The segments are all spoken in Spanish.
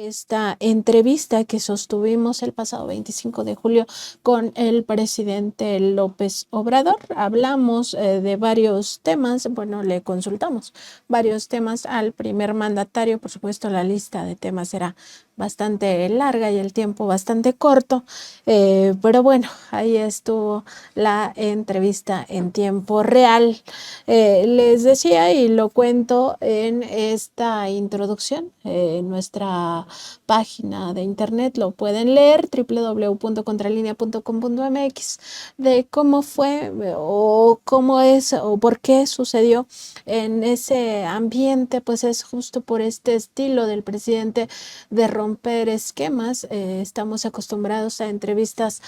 Esta entrevista que sostuvimos el pasado 25 de julio con el presidente López Obrador. Hablamos de varios temas, bueno, le consultamos varios temas al primer mandatario. Por supuesto, la lista de temas era bastante larga y el tiempo bastante corto, pero bueno, ahí estuvo la entrevista en tiempo real. Les decía y lo cuento en esta introducción, en nuestra página de internet lo pueden leer, www.contralinea.com.mx, de cómo fue o cómo es o por qué sucedió en ese ambiente. Pues es justo por este estilo del presidente de romper esquemas. Estamos acostumbrados a entrevistas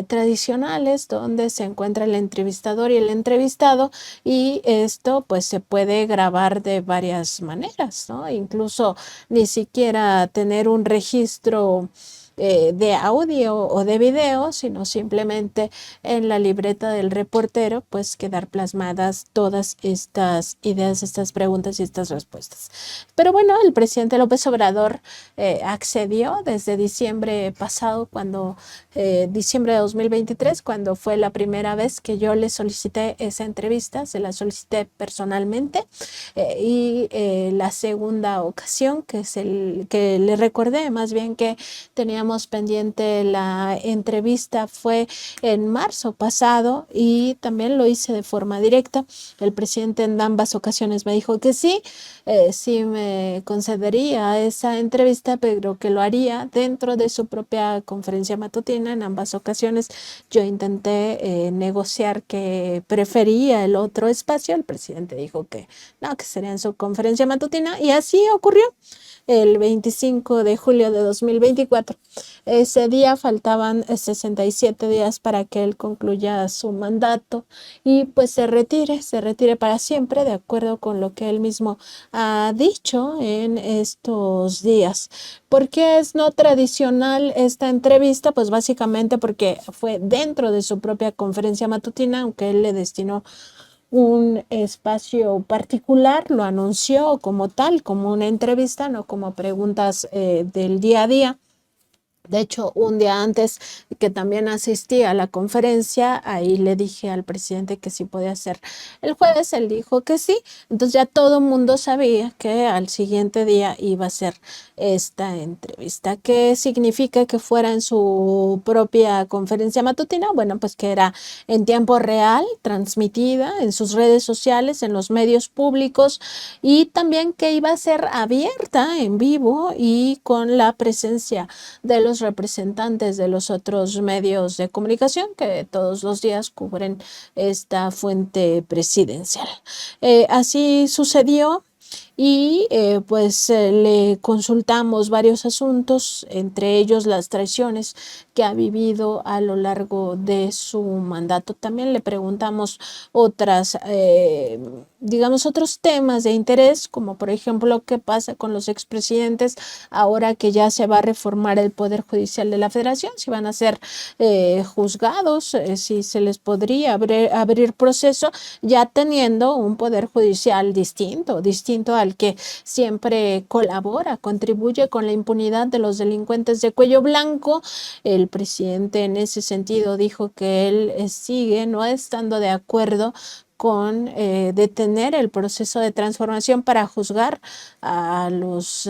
tradicionales donde se encuentra el entrevistador y el entrevistado, y esto pues se puede grabar de varias maneras, ¿no? Incluso ni siquiera tener un registro de audio o de video, sino simplemente en la libreta del reportero, pues quedar plasmadas todas estas ideas, estas preguntas y estas respuestas. Pero bueno, el presidente López Obrador accedió desde diciembre pasado, diciembre de 2023, cuando fue la primera vez que yo le solicité esa entrevista. Se la solicité personalmente, y la segunda ocasión que le recordé más bien que teníamos pendiente la entrevista fue en marzo pasado, y también lo hice de forma directa. El presidente en ambas ocasiones me dijo que sí, sí me concedería esa entrevista, pero que lo haría dentro de su propia conferencia matutina. En ambas ocasiones yo intenté negociar que prefería el otro espacio. El presidente dijo que no, que sería en su conferencia matutina, y así ocurrió el 25 de julio de 2024. Ese día faltaban 67 días para que él concluya su mandato y pues se retire para siempre, de acuerdo con lo que él mismo ha dicho en estos días. ¿Por qué es no tradicional esta entrevista? Pues básicamente porque fue dentro de su propia conferencia matutina, aunque él le destinó un espacio particular, lo anunció como tal, como una entrevista, no como preguntas del día a día. De hecho, un día antes que también asistí a la conferencia, ahí le dije al presidente que sí podía ser el jueves. Él dijo que sí. Entonces ya todo el mundo sabía que al siguiente día iba a ser esta entrevista. ¿Qué significa que fuera en su propia conferencia matutina? Bueno, pues que era en tiempo real, transmitida en sus redes sociales, en los medios públicos, y también que iba a ser abierta en vivo y con la presencia de los representantes de los otros medios de comunicación que todos los días cubren esta fuente presidencial. Así sucedió. Y le consultamos varios asuntos, entre ellos las traiciones que ha vivido a lo largo de su mandato. También le preguntamos otros temas de interés, como por ejemplo qué pasa con los expresidentes ahora que ya se va a reformar el Poder Judicial de la Federación, si van a ser juzgados, si se les podría abrir proceso, ya teniendo un Poder Judicial distinto al que siempre colabora, contribuye con la impunidad de los delincuentes de cuello blanco. El presidente en ese sentido dijo que él sigue no estando de acuerdo con detener el proceso de transformación para juzgar a los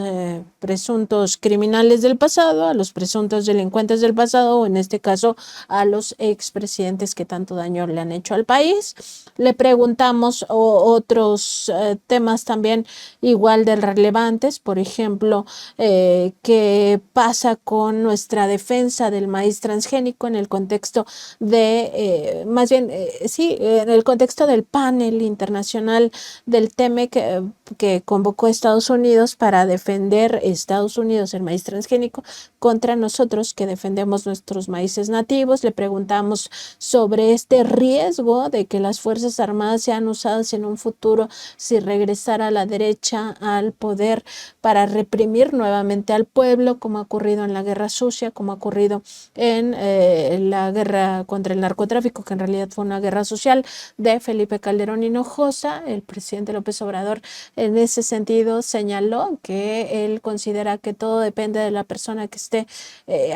presuntos criminales del pasado, a los presuntos delincuentes del pasado, o en este caso a los expresidentes que tanto daño le han hecho al país. Le preguntamos otros temas también igual de relevantes, por ejemplo, qué pasa con nuestra defensa del maíz transgénico en el contexto de, en el contexto del panel internacional del TEMEC que convocó Estados Unidos para defender Estados Unidos el maíz transgénico contra nosotros que defendemos nuestros maíces nativos. Le preguntamos sobre este riesgo de que las Fuerzas Armadas sean usadas en un futuro si regresara la derecha al poder para reprimir nuevamente al pueblo, como ha ocurrido en la Guerra Sucia, como ha ocurrido en la guerra contra el narcotráfico, que en realidad fue una guerra social de Felipe Felipe Calderón Hinojosa. El presidente López Obrador en ese sentido señaló que él considera que todo depende de la persona que esté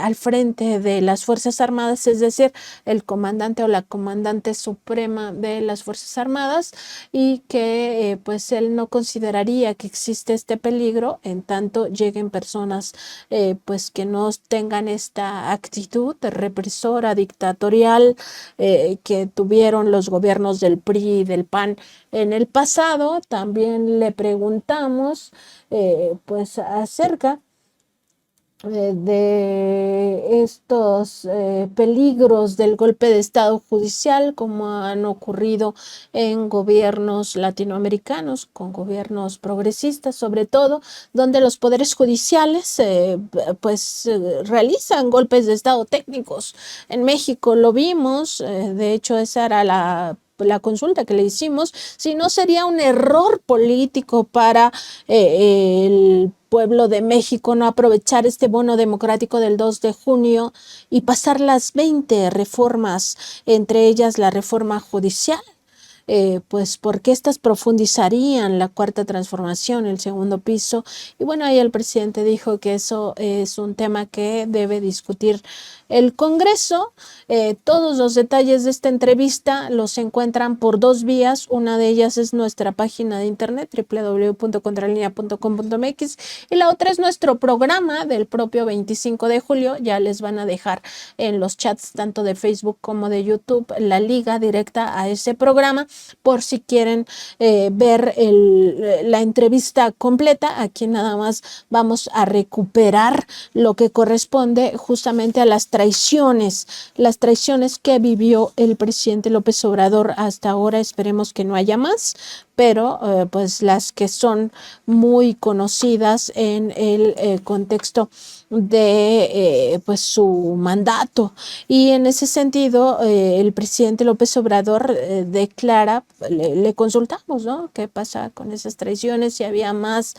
al frente de las Fuerzas Armadas, es decir, el comandante o la comandante suprema de las Fuerzas Armadas, y que pues él no consideraría que existe este peligro en tanto lleguen personas pues que no tengan esta actitud represora, dictatorial, que tuvieron los gobiernos del PRI y del PAN en el pasado. También le preguntamos pues acerca de estos peligros del golpe de Estado judicial, como han ocurrido en gobiernos latinoamericanos, con gobiernos progresistas sobre todo, donde los poderes judiciales realizan golpes de Estado técnicos. En México lo vimos, de hecho esa era la consulta que le hicimos, si no sería un error político para el pueblo de México no aprovechar este bono democrático del 2 de junio y pasar las 20 reformas, entre ellas la reforma judicial. Pues porque estas profundizarían la cuarta transformación, el segundo piso, y bueno, ahí el presidente dijo que eso es un tema que debe discutir el Congreso. Todos los detalles de esta entrevista los encuentran por dos vías. Una de ellas es nuestra página de internet www.contralinea.com.mx y la otra es nuestro programa del propio 25 de julio. Ya les van a dejar en los chats tanto de Facebook como de YouTube la liga directa a ese programa por si quieren ver la entrevista completa. Aquí nada más vamos a recuperar lo que corresponde justamente a las traiciones que vivió el presidente López Obrador hasta ahora. Esperemos que no haya más, pero pues las que son muy conocidas en el contexto de pues su mandato. Y en ese sentido el presidente López Obrador declara, le consultamos, ¿no? ¿Qué pasa con esas traiciones? Si había más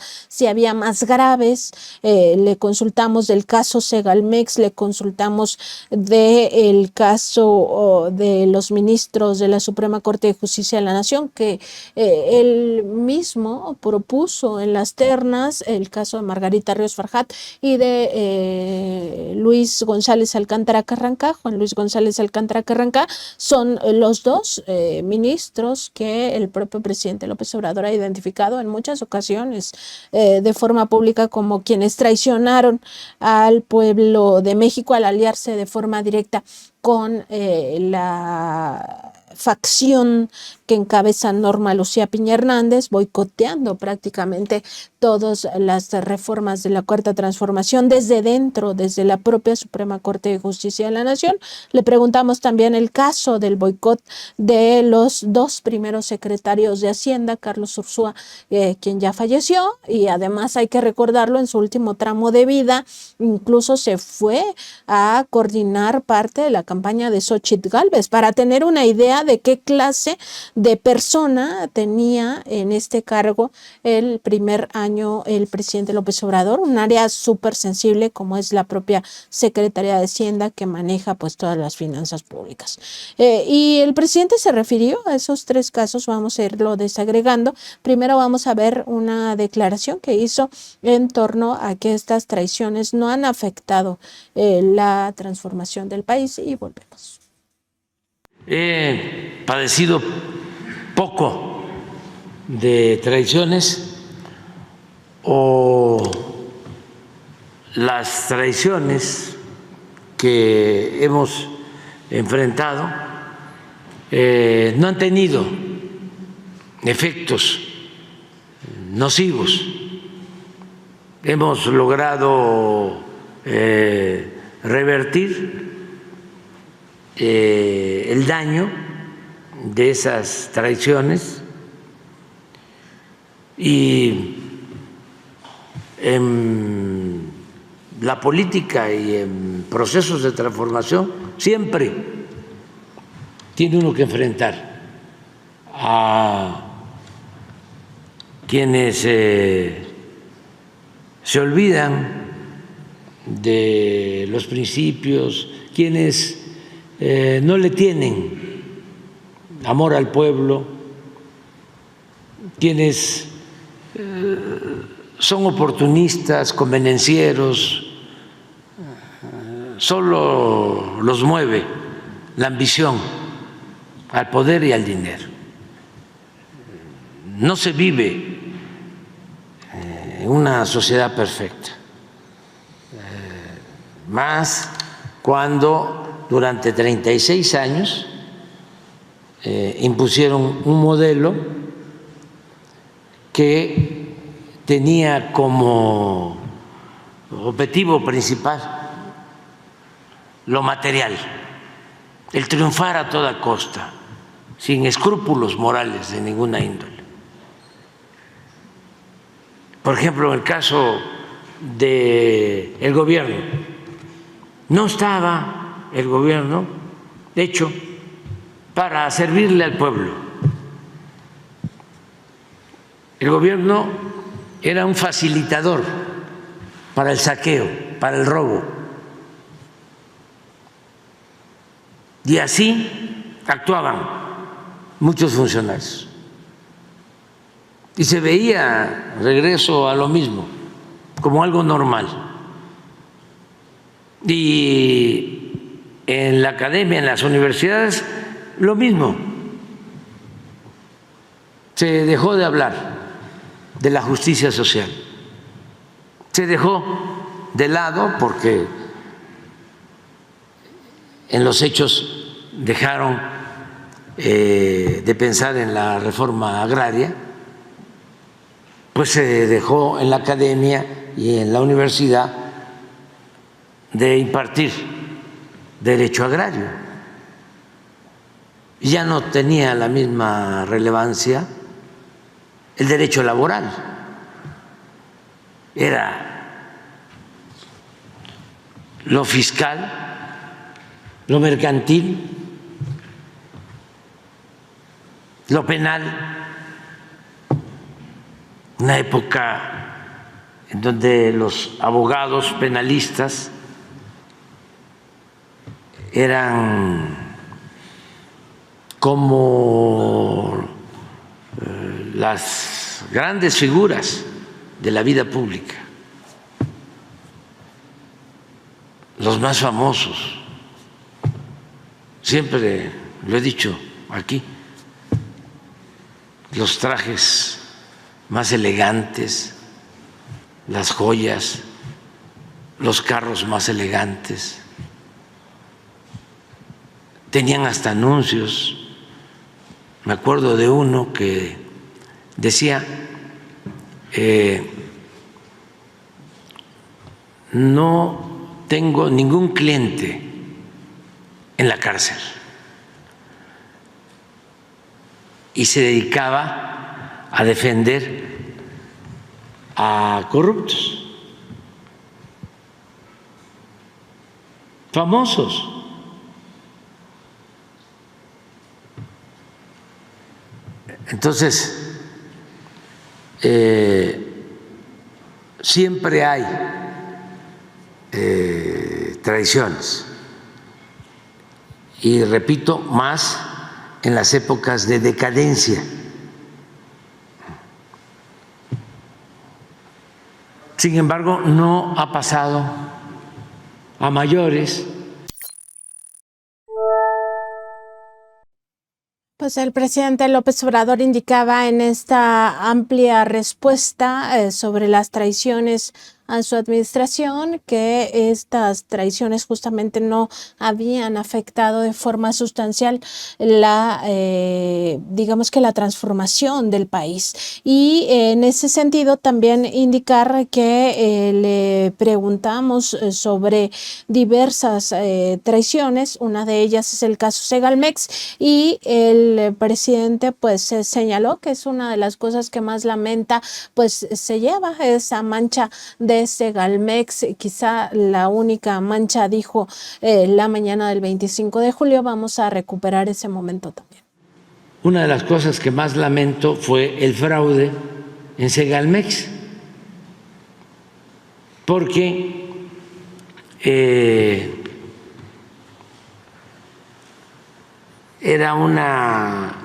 graves, le consultamos del caso Segalmex, le consultamos del caso de los ministros de la Suprema Corte de Justicia de la Nación, que él mismo propuso en las ternas, el caso de Margarita Ríos Farjat y de Luis González Alcántara Carranca. Juan Luis González Alcántara Carranca son los dos ministros que el propio presidente López Obrador ha identificado en muchas ocasiones de forma pública como quienes traicionaron al pueblo de México al aliarse de forma directa con la facción que encabeza Norma Lucía Piña Hernández, boicoteando prácticamente todas las reformas de la Cuarta Transformación desde dentro, desde la propia Suprema Corte de Justicia de la Nación. Le preguntamos también el caso del boicot de los dos primeros secretarios de Hacienda, Carlos Ursúa, quien ya falleció, y además hay que recordarlo, en su último tramo de vida incluso se fue a coordinar parte de la campaña de Xóchitl Gálvez, para tener una idea de qué clase de persona tenía en este cargo el primer año el presidente López Obrador, un área súper sensible como es la propia Secretaría de Hacienda, que maneja pues todas las finanzas públicas. Y el presidente se refirió a esos tres casos. Vamos a irlo desagregando. Primero vamos a ver una declaración que hizo en torno a que estas traiciones no han afectado la transformación del país, y volvemos. He padecido poco de traiciones, o las traiciones que hemos enfrentado no han tenido efectos nocivos. Hemos logrado revertir el daño de esas traiciones, y en la política y en procesos de transformación siempre tiene uno que enfrentar a quienes se olvidan de los principios, quienes no le tienen amor al pueblo, quienes son oportunistas, convenencieros, solo los mueve la ambición al poder y al dinero. No se vive en una sociedad perfecta, más cuando durante 36 años impusieron un modelo que tenía como objetivo principal lo material, el triunfar a toda costa, sin escrúpulos morales de ninguna índole. Por ejemplo, en el caso del gobierno, no estaba el gobierno hecho para servirle al pueblo. El gobierno era un facilitador para el saqueo, para el robo. Y así actuaban muchos funcionarios. Y se veía regreso a lo mismo, como algo normal. Y en la academia, en las universidades, lo mismo. Se dejó de hablar de la justicia social. Se dejó de lado porque en los hechos dejaron de pensar en la reforma agraria, pues se dejó en la academia y en la universidad de impartir derecho agrario. Ya no tenía la misma relevancia el derecho laboral. Era lo fiscal, lo mercantil, lo penal, una época en donde los abogados penalistas eran como las grandes figuras de la vida pública, los más famosos. Siempre lo he dicho aquí, los trajes más elegantes, las joyas, los carros más elegantes, tenían hasta anuncios. Me acuerdo de uno que decía, no tengo ningún cliente en la cárcel, y se dedicaba a defender a corruptos, famosos. Entonces, siempre hay traiciones, y repito, más en las épocas de decadencia. Sin embargo, no ha pasado a mayores. Pues el presidente López Obrador indicaba en esta amplia respuesta sobre las traiciones a su administración que estas traiciones justamente no habían afectado de forma sustancial la, digamos que la transformación del país. Y en ese sentido también indicar que le preguntamos sobre diversas traiciones. Una de ellas es el caso Segalmex, y el presidente pues señaló que es una de las cosas que más lamenta, pues se lleva esa mancha de Segalmex, quizá la única mancha, dijo la mañana del 25 de julio. Vamos a recuperar ese momento también. Una de las cosas que más lamento fue el fraude en Segalmex, porque era una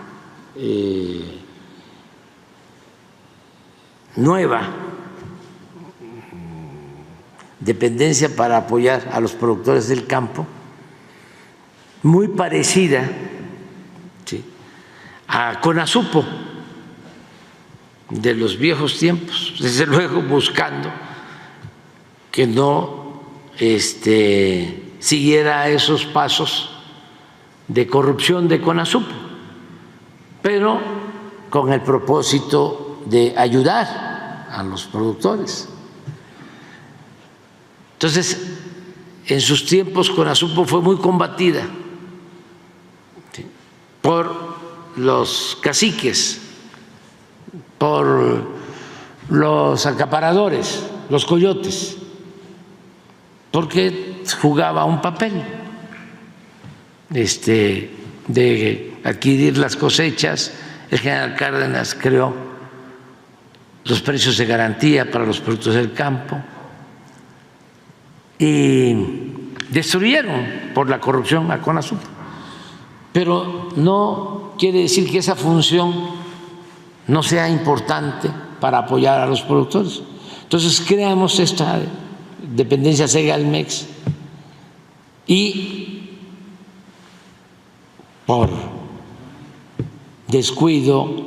nueva dependencia para apoyar a los productores del campo, muy parecida, ¿sí?, a Conasupo de los viejos tiempos, desde luego buscando que no siguiera esos pasos de corrupción de Conasupo, pero con el propósito de ayudar a los productores. Entonces, en sus tiempos Conasupo fue muy combatida, ¿sí?, por los caciques, por los acaparadores, los coyotes, porque jugaba un papel de adquirir las cosechas. El general Cárdenas creó los precios de garantía para los productos del campo y destruyeron por la corrupción a Conasupo. Pero no quiere decir que esa función no sea importante para apoyar a los productores. Entonces creamos esta dependencia Segalmex y por descuido,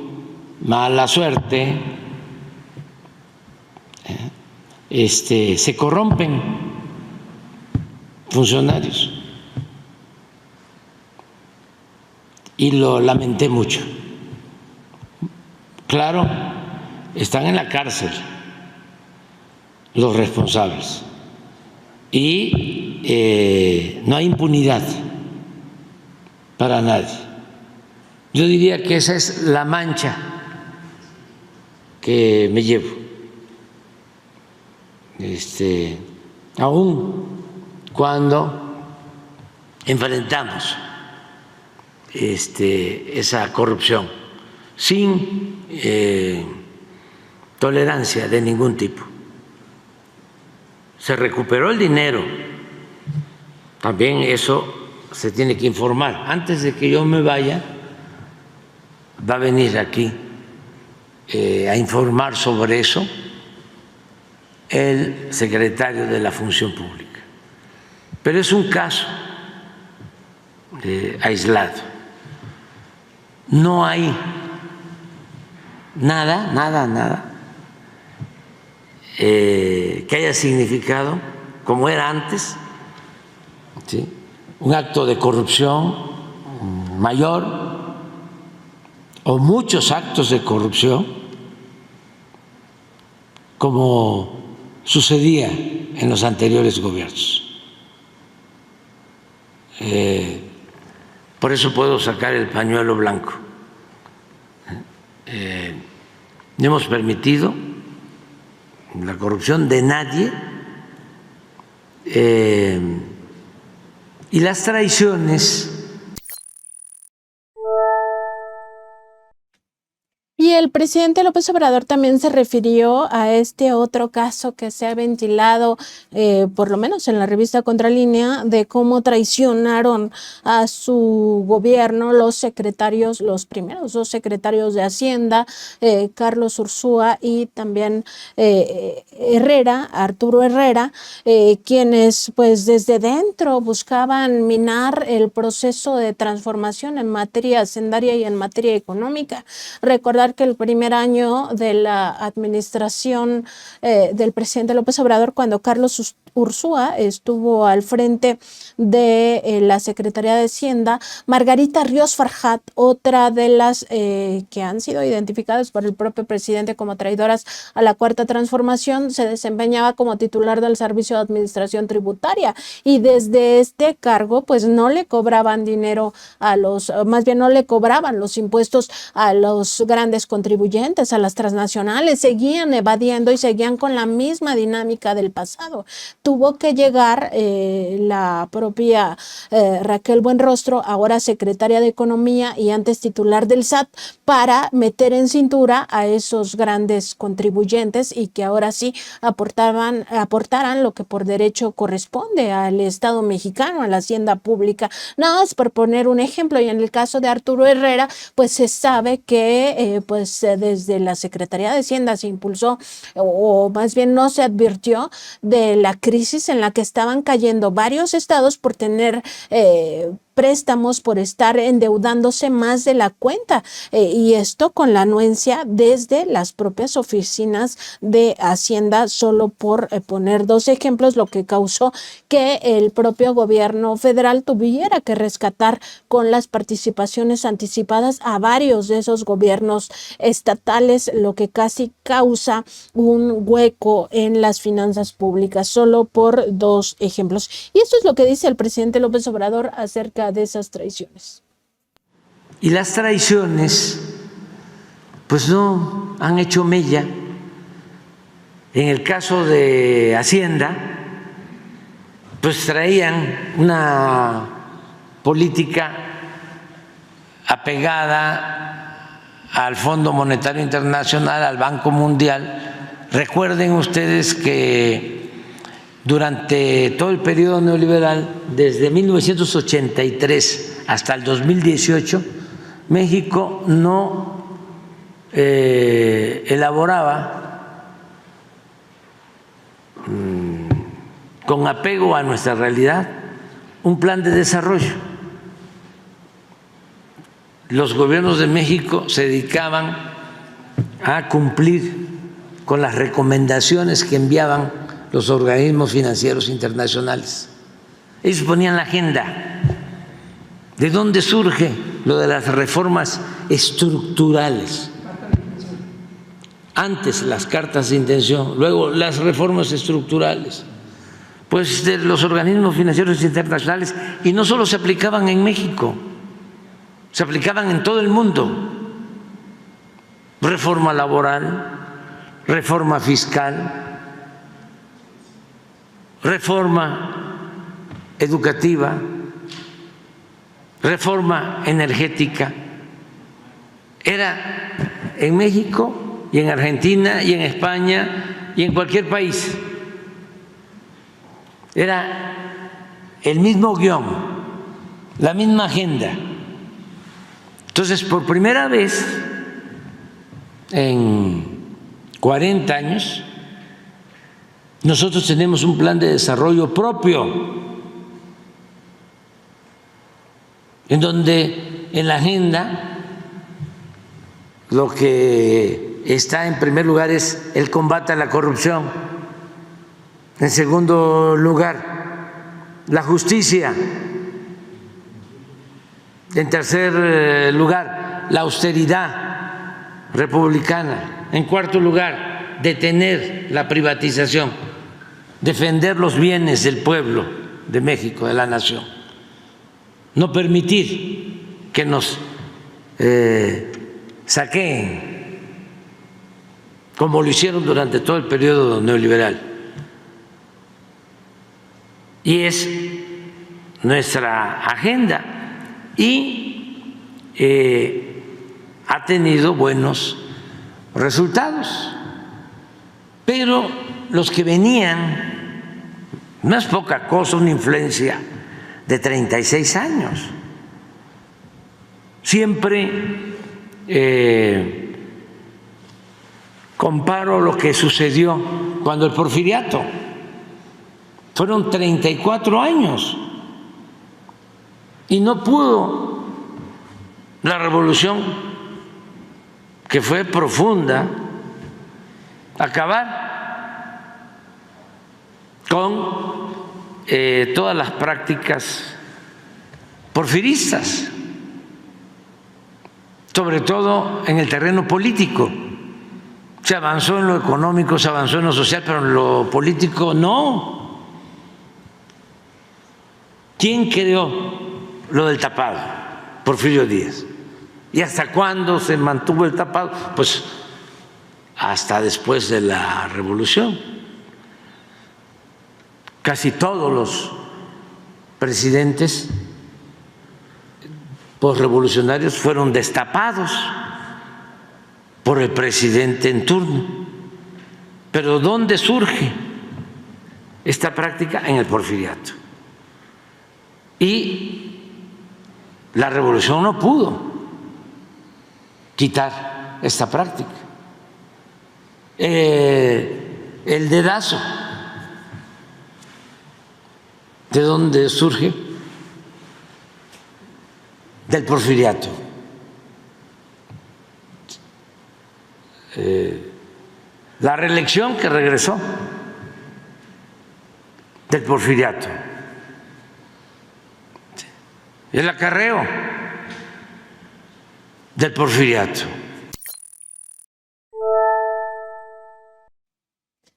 mala suerte, se corrompen funcionarios y lo lamenté mucho. Claro, están en la cárcel los responsables y no hay impunidad para nadie. Yo diría que esa es la mancha que me llevo. Aún cuando enfrentamos esa corrupción sin tolerancia de ningún tipo. Se recuperó el dinero, también eso se tiene que informar. Antes de que yo me vaya, va a venir aquí a informar sobre eso el secretario de la Función Pública. Pero es un caso aislado. No hay nada que haya significado, como era antes, ¿sí?, un acto de corrupción mayor o muchos actos de corrupción, como sucedía en los anteriores gobiernos. Por eso puedo sacar el pañuelo blanco. No hemos permitido la corrupción de nadie, y las traiciones. Y el presidente López Obrador también se refirió a este otro caso que se ha ventilado, por lo menos en la revista Contralínea, de cómo traicionaron a su gobierno los secretarios, los primeros dos secretarios de Hacienda, Carlos Ursúa y también Arturo Herrera, quienes pues desde dentro buscaban minar el proceso de transformación en materia hacendaria y en materia económica. Recordar que el primer año de la administración del presidente López Obrador, cuando Carlos Ursúa estuvo al frente de la Secretaría de Hacienda, Margarita Ríos Farjat, otra de las que han sido identificadas por el propio presidente como traidoras a la Cuarta Transformación, se desempeñaba como titular del Servicio de Administración Tributaria, y desde este cargo pues no le cobraban dinero a los, más bien no le cobraban los impuestos a los grandes contribuyentes, a las transnacionales, seguían evadiendo y seguían con la misma dinámica del pasado. tuvo que llegar la propia Raquel Buenrostro, ahora secretaria de Economía y antes titular del SAT, para meter en cintura a esos grandes contribuyentes y que ahora sí aportaran lo que por derecho corresponde al Estado mexicano, a la hacienda pública. Nada más por poner un ejemplo, y en el caso de Arturo Herrera, pues se sabe que desde la Secretaría de Hacienda se impulsó, o más bien no se advirtió de la crisis en la que estaban cayendo varios estados por tener préstamos, por estar endeudándose más de la cuenta, y esto con la anuencia desde las propias oficinas de Hacienda, solo por poner dos ejemplos, lo que causó que el propio gobierno federal tuviera que rescatar con las participaciones anticipadas a varios de esos gobiernos estatales, lo que casi causa un hueco en las finanzas públicas, solo por dos ejemplos. Y esto es lo que dice el presidente López Obrador acerca de esas traiciones. Y las traiciones, pues no han hecho mella. En el caso de Hacienda, pues traían una política apegada al Fondo Monetario Internacional, al Banco Mundial. Recuerden ustedes que durante todo el periodo neoliberal, desde 1983 hasta el 2018, México no elaboraba con apego a nuestra realidad un plan de desarrollo. Los gobiernos de México se dedicaban a cumplir con las recomendaciones que enviaban los organismos financieros internacionales. Ellos ponían la agenda. ¿De dónde surge lo de las reformas estructurales? Antes las cartas de intención, luego las reformas estructurales, pues de los organismos financieros internacionales, y no solo se aplicaban en México, se aplicaban en todo el mundo. Reforma laboral, reforma fiscal, reforma educativa, reforma energética. Era en México y en Argentina y en España y en cualquier país. Era el mismo guión, la misma agenda. Entonces, por primera vez en 40 años, nosotros tenemos un plan de desarrollo propio, en donde en la agenda lo que está en primer lugar es el combate a la corrupción, en segundo lugar la justicia, en tercer lugar la austeridad republicana, en cuarto lugar detener la privatización, defender los bienes del pueblo de México, de la nación, no permitir que nos saqueen como lo hicieron durante todo el periodo neoliberal. Y es nuestra agenda y ha tenido buenos resultados, pero los que venían, no es poca cosa, una influencia de 36 años. Siempre comparo lo que sucedió cuando el Porfiriato, fueron 34 años y no pudo la revolución, que fue profunda, acabar con todas las prácticas porfiristas, sobre todo en el terreno político. Se avanzó en lo económico, se avanzó en lo social, pero en lo político no. ¿Quién creó lo del tapado? Porfirio Díaz. ¿Y hasta cuándo se mantuvo el tapado? Pues hasta después de la revolución. casi todos los presidentes posrevolucionarios fueron destapados por el presidente en turno. Pero ¿dónde surge esta práctica? En el porfiriato. Y la revolución no pudo quitar esta práctica. El dedazo, ¿de dónde surge? Del porfiriato. La reelección que regresó del porfiriato, el acarreo del porfiriato.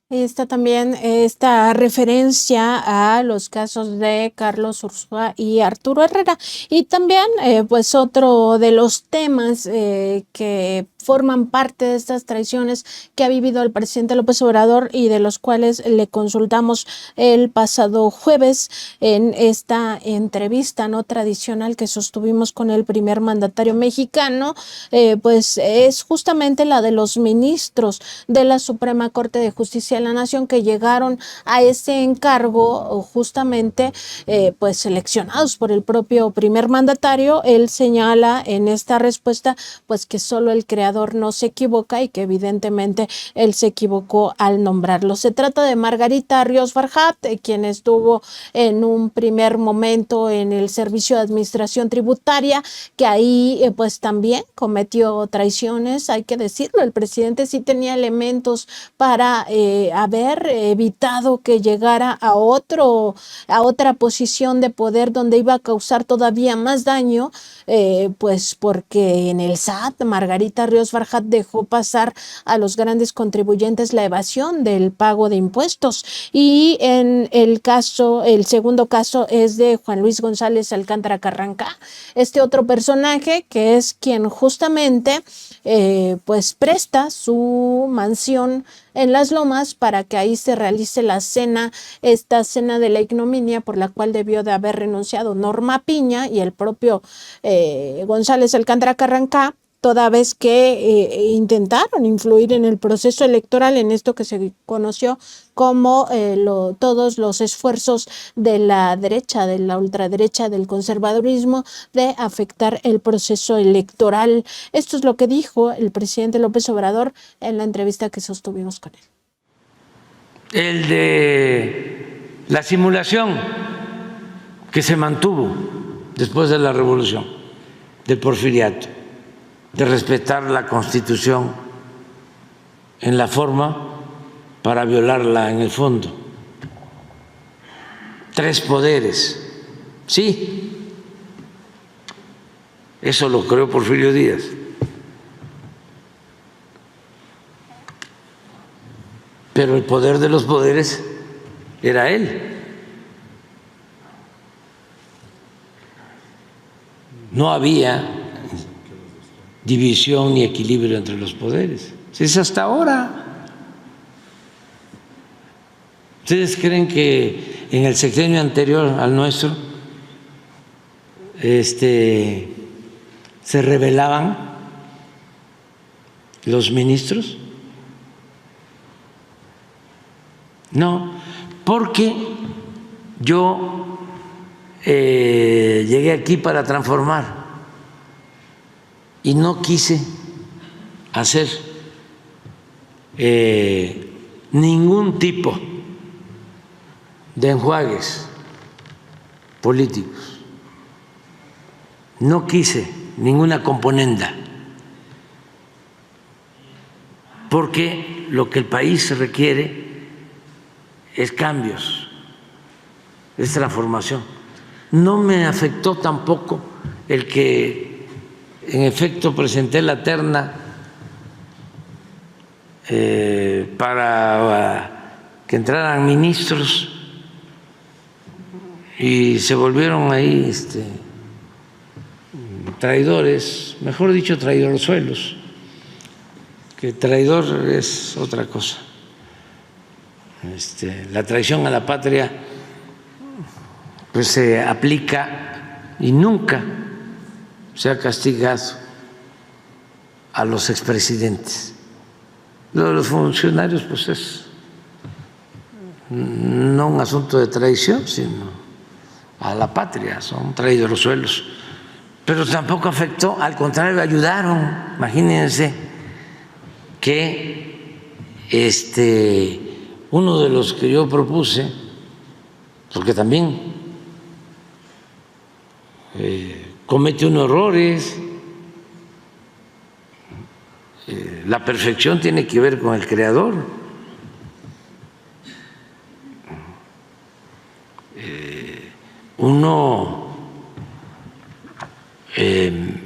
Ahí está también esta referencia a los casos de Carlos Ursúa y Arturo Herrera. Y también, pues, otro de los temas que forman parte de estas traiciones que ha vivido el presidente López Obrador y de los cuales le consultamos el pasado jueves en esta entrevista no tradicional que sostuvimos con el primer mandatario mexicano, pues es justamente la de los ministros de la Suprema Corte de Justicia de la Nación que llegaron a ese encargo justamente pues seleccionados por el propio primer mandatario. Él señala en esta respuesta pues que solo el creador no se equivoca y que evidentemente él se equivocó al nombrarlo. Se trata de Margarita Ríos Farjat, quien estuvo en un primer momento en el Servicio de Administración Tributaria, que ahí pues también cometió traiciones, hay que decirlo. El presidente sí tenía elementos para haber evitado que llegara a otra posición de poder donde iba a causar todavía más daño, pues porque en el SAT Margarita Ríos Farjat dejó pasar a los grandes contribuyentes la evasión del pago de impuestos. Y en el segundo caso es de Juan Luis González Alcántara Carrancá, este otro personaje que es quien justamente pues presta su mansión en Las Lomas para que ahí se realice esta cena de la ignominia por la cual debió de haber renunciado Norma Piña y el propio González Alcántara Carrancá, toda vez que intentaron influir en el proceso electoral, en esto que se conoció como todos los esfuerzos de la derecha, de la ultraderecha, del conservadurismo, de afectar el proceso electoral. Esto es lo que dijo el presidente López Obrador en la entrevista que sostuvimos con él. El de la simulación que se mantuvo después de la revolución, del porfiriato, de respetar la Constitución en la forma para violarla en el fondo. 3 poderes, sí, eso lo creó Porfirio Díaz. Pero el poder de los poderes era él. No había división ni equilibrio entre los poderes. Es hasta ahora. ¿Ustedes creen que en el sexenio anterior al nuestro se rebelaban los ministros? No, porque yo llegué aquí para transformar y no quise hacer ningún tipo de enjuagues políticos, no quise ninguna componenda, porque lo que el país requiere es cambios, es transformación. No me afectó tampoco el que en efecto presenté la terna para que entraran ministros y se volvieron ahí traidores, mejor dicho, traidorzuelos, que traidor es otra cosa. La traición a la patria pues se aplica y nunca se ha castigado a los expresidentes. Lo de los funcionarios, pues es no un asunto de traición, sino a la patria, son traídos los suelos. Pero tampoco afectó, al contrario, ayudaron. Imagínense que uno de los que yo propuse, porque también comete unos errores, la perfección tiene que ver con el creador. Uno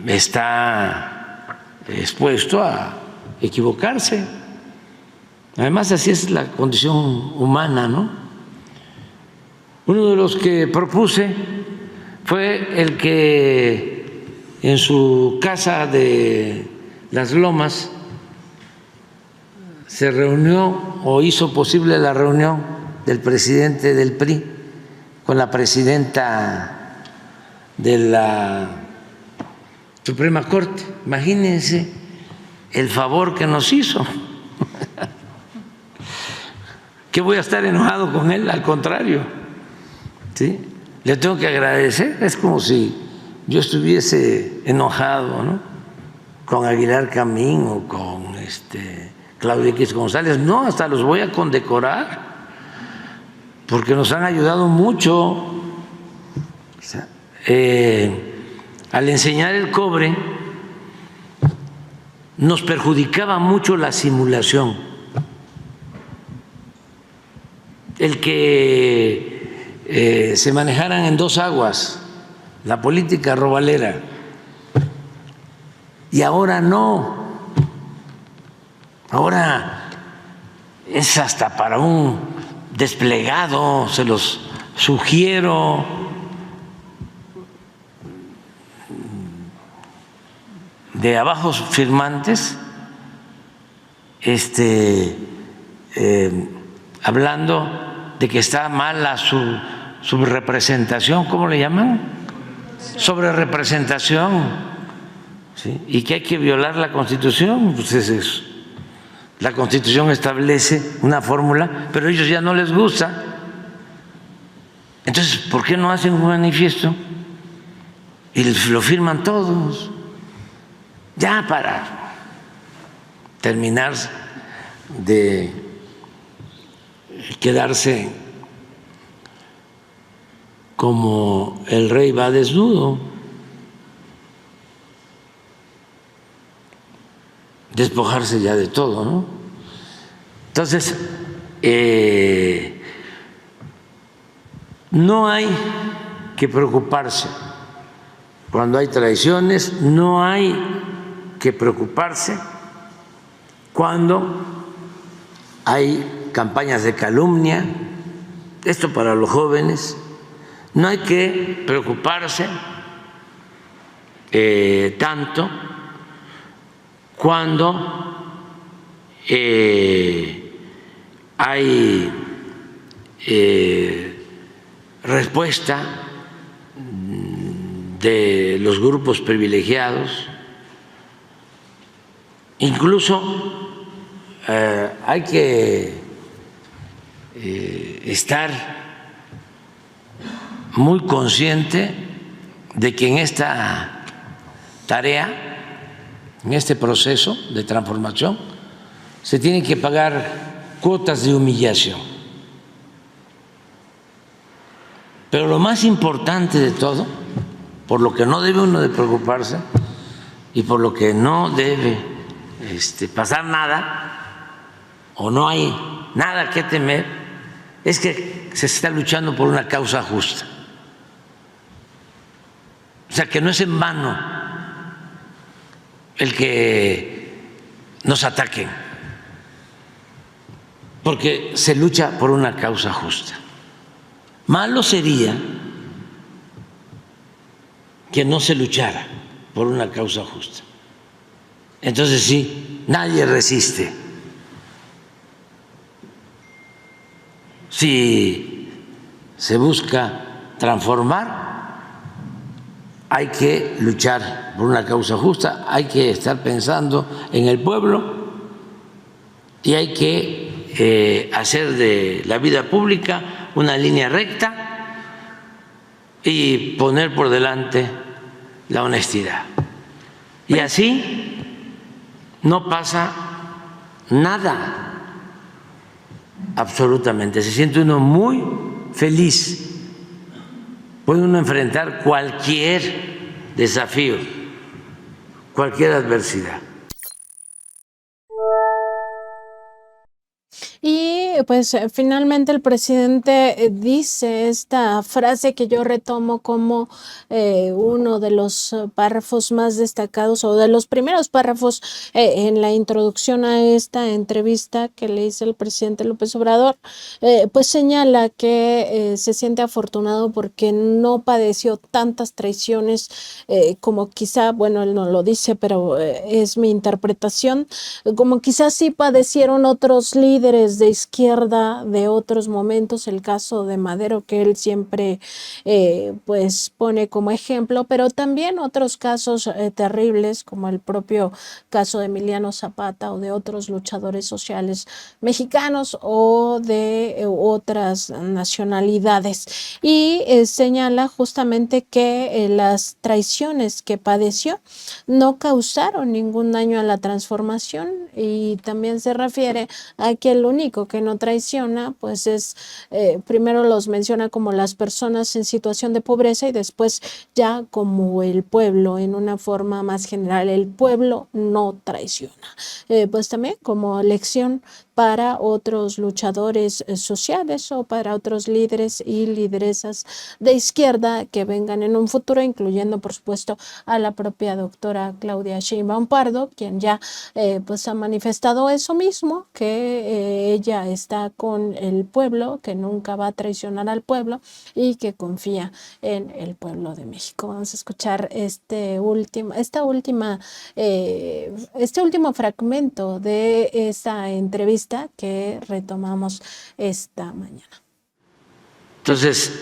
está expuesto a equivocarse. Además, así es la condición humana, ¿no? Uno de los que propuse fue el que en su casa de Las Lomas se reunió o hizo posible la reunión del presidente del PRI con la presidenta de la Suprema Corte. Imagínense el favor que nos hizo. ¿Qué voy a estar enojado con él? Al contrario, ¿sí? Le tengo que agradecer. Es como si yo estuviese enojado, ¿no?, con Aguilar Camín o con Claudio X González. No, hasta los voy a condecorar porque nos han ayudado mucho. O sea, al enseñar el cobre nos perjudicaba mucho la simulación, el que se manejaran en dos aguas, la política robalera, y ahora no, ahora es hasta para un desplegado, se los sugiero. De abajos firmantes, hablando de que está mala su subrepresentación, ¿cómo le llaman? Sobrerepresentación, ¿sí? Y que hay que violar la Constitución. Pues la Constitución establece una fórmula, pero a ellos ya no les gusta. Entonces, ¿por qué no hacen un manifiesto y lo firman todos? Ya para terminar de quedarse como el rey va desnudo, despojarse ya de todo, ¿no? Entonces, no hay que preocuparse cuando hay traiciones, no hay que preocuparse cuando hay campañas de calumnia. Esto para los jóvenes. No hay que preocuparse tanto cuando hay respuesta de los grupos privilegiados. Incluso hay que estar muy consciente de que en esta tarea, en este proceso de transformación, se tienen que pagar cuotas de humillación. Pero lo más importante de todo, por lo que no debe uno de preocuparse y por lo que no debe pasar nada, o no hay nada que temer, es que se está luchando por una causa justa. O sea, que no es en vano el que nos ataquen, porque se lucha por una causa justa. Malo sería que no se luchara por una causa justa. Entonces sí, nadie resiste. Si se busca transformar, hay que luchar por una causa justa, hay que estar pensando en el pueblo y hay que hacer de la vida pública una línea recta y poner por delante la honestidad. Y así no pasa nada. Absolutamente, se siente uno muy feliz, puede uno enfrentar cualquier desafío, cualquier adversidad. Y pues finalmente el presidente dice esta frase que yo retomo como uno de los párrafos más destacados o de los primeros párrafos en la introducción a esta entrevista que le hizo el presidente López Obrador, pues señala que se siente afortunado porque no padeció tantas traiciones como quizá, bueno, él no lo dice, pero es mi interpretación, como quizás sí padecieron otros líderes de izquierda de otros momentos, el caso de Madero que él siempre pues pone como ejemplo, pero también otros casos terribles como el propio caso de Emiliano Zapata o de otros luchadores sociales mexicanos o de otras nacionalidades, y señala justamente que las traiciones que padeció no causaron ningún daño a la transformación, y también se refiere a que el único que no traiciona pues es, primero los menciona como las personas en situación de pobreza y después ya como el pueblo en una forma más general, el pueblo no traiciona. Pues también como lección para otros luchadores sociales o para otros líderes y lideresas de izquierda que vengan en un futuro, incluyendo por supuesto a la propia doctora Claudia Sheinbaum Pardo, quien ya pues ha manifestado eso mismo, que ella está con el pueblo, que nunca va a traicionar al pueblo y que confía en el pueblo de México. Vamos a escuchar este último fragmento de esta entrevista que retomamos esta mañana. Entonces,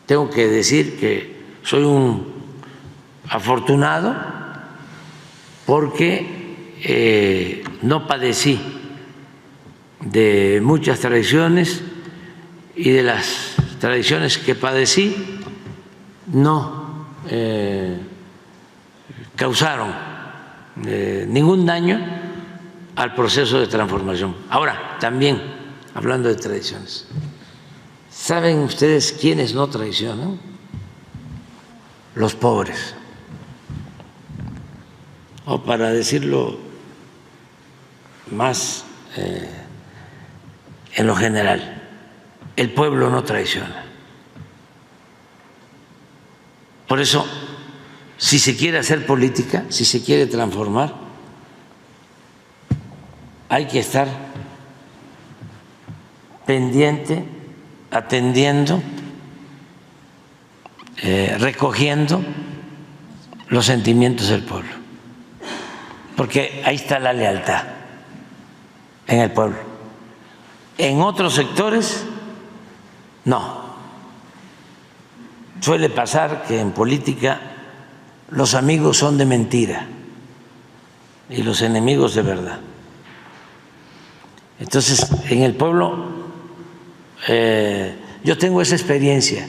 tengo que decir que soy un afortunado porque no padecí de muchas traiciones, y de las traiciones que padecí no causaron ningún daño al proceso de transformación. Ahora, también hablando de traiciones, ¿saben ustedes quiénes no traicionan? Los pobres. O para decirlo más en lo general, el pueblo no traiciona. Por eso, si se quiere hacer política, si se quiere transformar, hay que estar pendiente, atendiendo, recogiendo los sentimientos del pueblo, porque ahí está la lealtad en el pueblo. En otros sectores, no. Suele pasar que en política los amigos son de mentira y los enemigos de verdad. Entonces, en el pueblo yo tengo esa experiencia.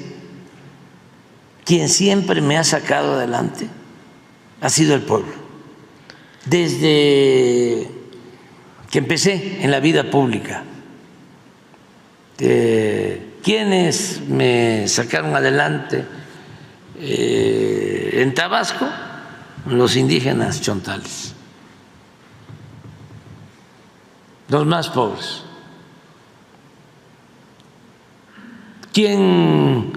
Quien siempre me ha sacado adelante ha sido el pueblo. Desde que empecé en la vida pública, quienes me sacaron adelante en Tabasco, los indígenas chontales, los más pobres. ¿Quién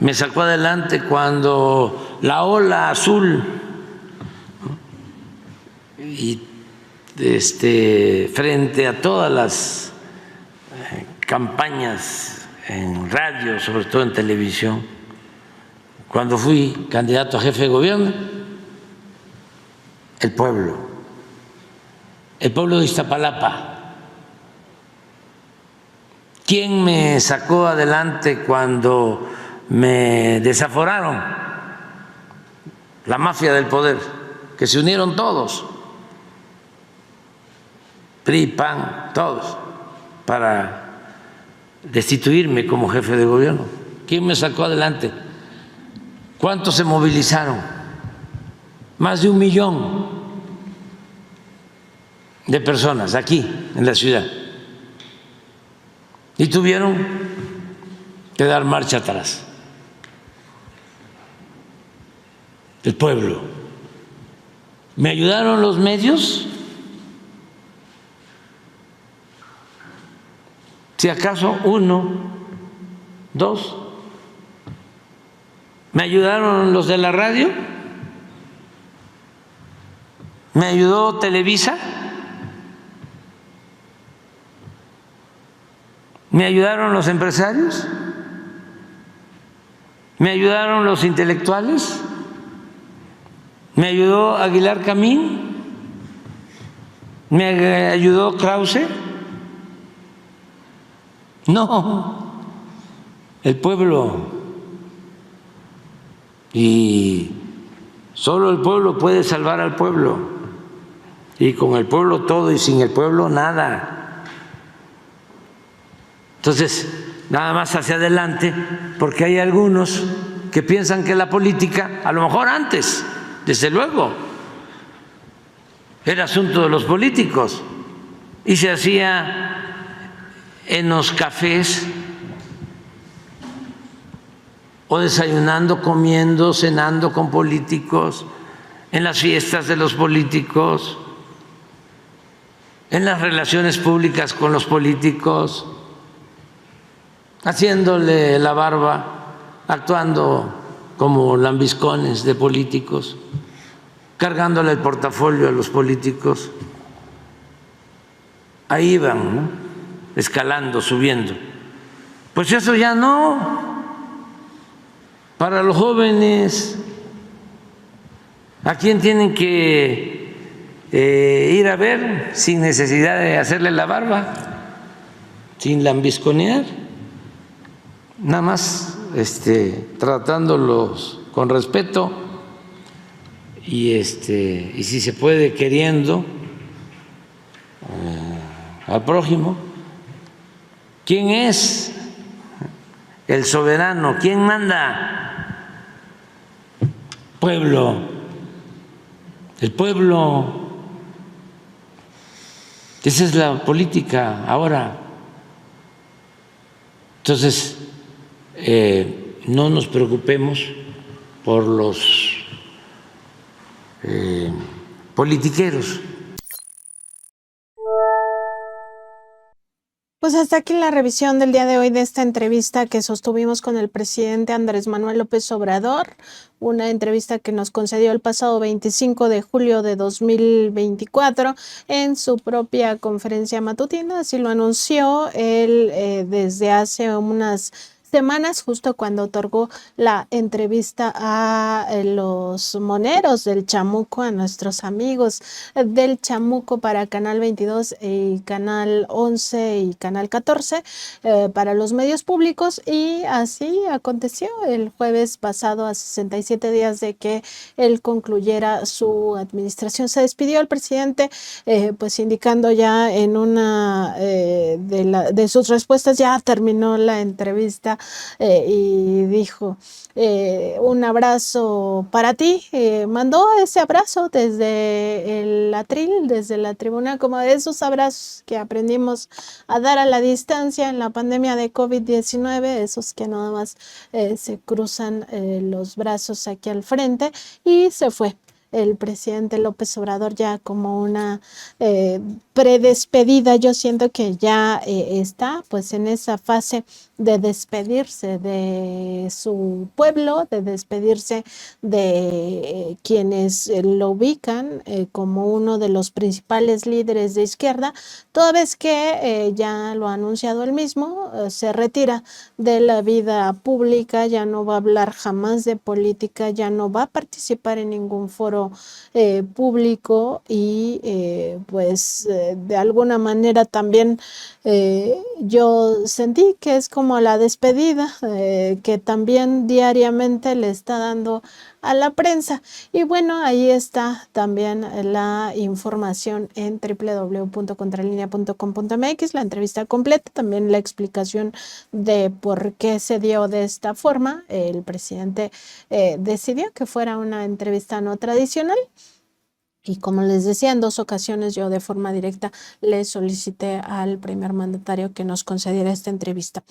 me sacó adelante cuando la ola azul y frente a todas las campañas en radio, sobre todo en televisión, cuando fui candidato a jefe de gobierno? El pueblo de Iztapalapa. ¿Quién me sacó adelante cuando me desaforaron? La mafia del poder, que se unieron todos, PRI, PAN, todos, para destituirme como jefe de gobierno. ¿Quién me sacó adelante? ¿Cuántos se movilizaron? Más de 1 millón de personas aquí en la ciudad. Y tuvieron que dar marcha atrás. El pueblo. ¿Me ayudaron los medios? Si acaso 1, 2. ¿Me ayudaron los de la radio? ¿Me ayudó Televisa? ¿Me ayudaron los empresarios? ¿Me ayudaron los intelectuales? ¿Me ayudó Aguilar Camín? ¿Me ayudó Krause? No, el pueblo. Y solo el pueblo puede salvar al pueblo. Y con el pueblo todo y sin el pueblo nada. Entonces, nada más hacia adelante, porque hay algunos que piensan que la política, a lo mejor antes, desde luego, era asunto de los políticos y se hacía en los cafés o desayunando, comiendo, cenando con políticos, en las fiestas de los políticos, en las relaciones públicas con los políticos, haciéndole la barba, actuando como lambiscones de políticos, cargándole el portafolio a los políticos. Ahí van, ¿no? Escalando, subiendo. Pues eso ya no. Para los jóvenes, ¿a quién tienen que ir a ver sin necesidad de hacerle la barba, sin lambisconear? Nada más tratándolos con respeto y si se puede queriendo al prójimo. ¿Quién es el soberano? ¿Quién manda? Pueblo. El pueblo. Esa es la política ahora. Entonces, no nos preocupemos por los politiqueros. Pues hasta aquí la revisión del día de hoy de esta entrevista que sostuvimos con el presidente Andrés Manuel López Obrador, una entrevista que nos concedió el pasado 25 de julio de 2024 en su propia conferencia matutina. Así lo anunció él desde hace unas semanas, justo cuando otorgó la entrevista a los moneros del Chamuco, a nuestros amigos del Chamuco para Canal 22 y Canal 11 y Canal 14 para los medios públicos. Y así aconteció el jueves pasado, a 67 días de que él concluyera su administración. Se despidió el presidente pues indicando ya en una de sus respuestas, ya terminó la entrevista, y dijo un abrazo para ti. Mandó ese abrazo desde el atril, desde la tribuna, como de esos abrazos que aprendimos a dar a la distancia en la pandemia de COVID-19, esos que nada más se cruzan los brazos aquí al frente, y se fue el presidente López Obrador ya como una predespedida. Yo siento que ya está pues en esa fase de despedirse de su pueblo, de despedirse de quienes lo ubican como uno de los principales líderes de izquierda, toda vez que ya lo ha anunciado él mismo, se retira de la vida pública, ya no va a hablar jamás de política, ya no va a participar en ningún foro público y pues de alguna manera también yo sentí que es como la despedida que también diariamente le está dando a la prensa. Y bueno, ahí está también la información en www.contralinea.com.mx, la entrevista completa, también la explicación de por qué se dio de esta forma. El presidente decidió que fuera una entrevista no tradicional. Y como les decía, en 2 ocasiones yo de forma directa le solicité al primer mandatario que nos concediera esta entrevista.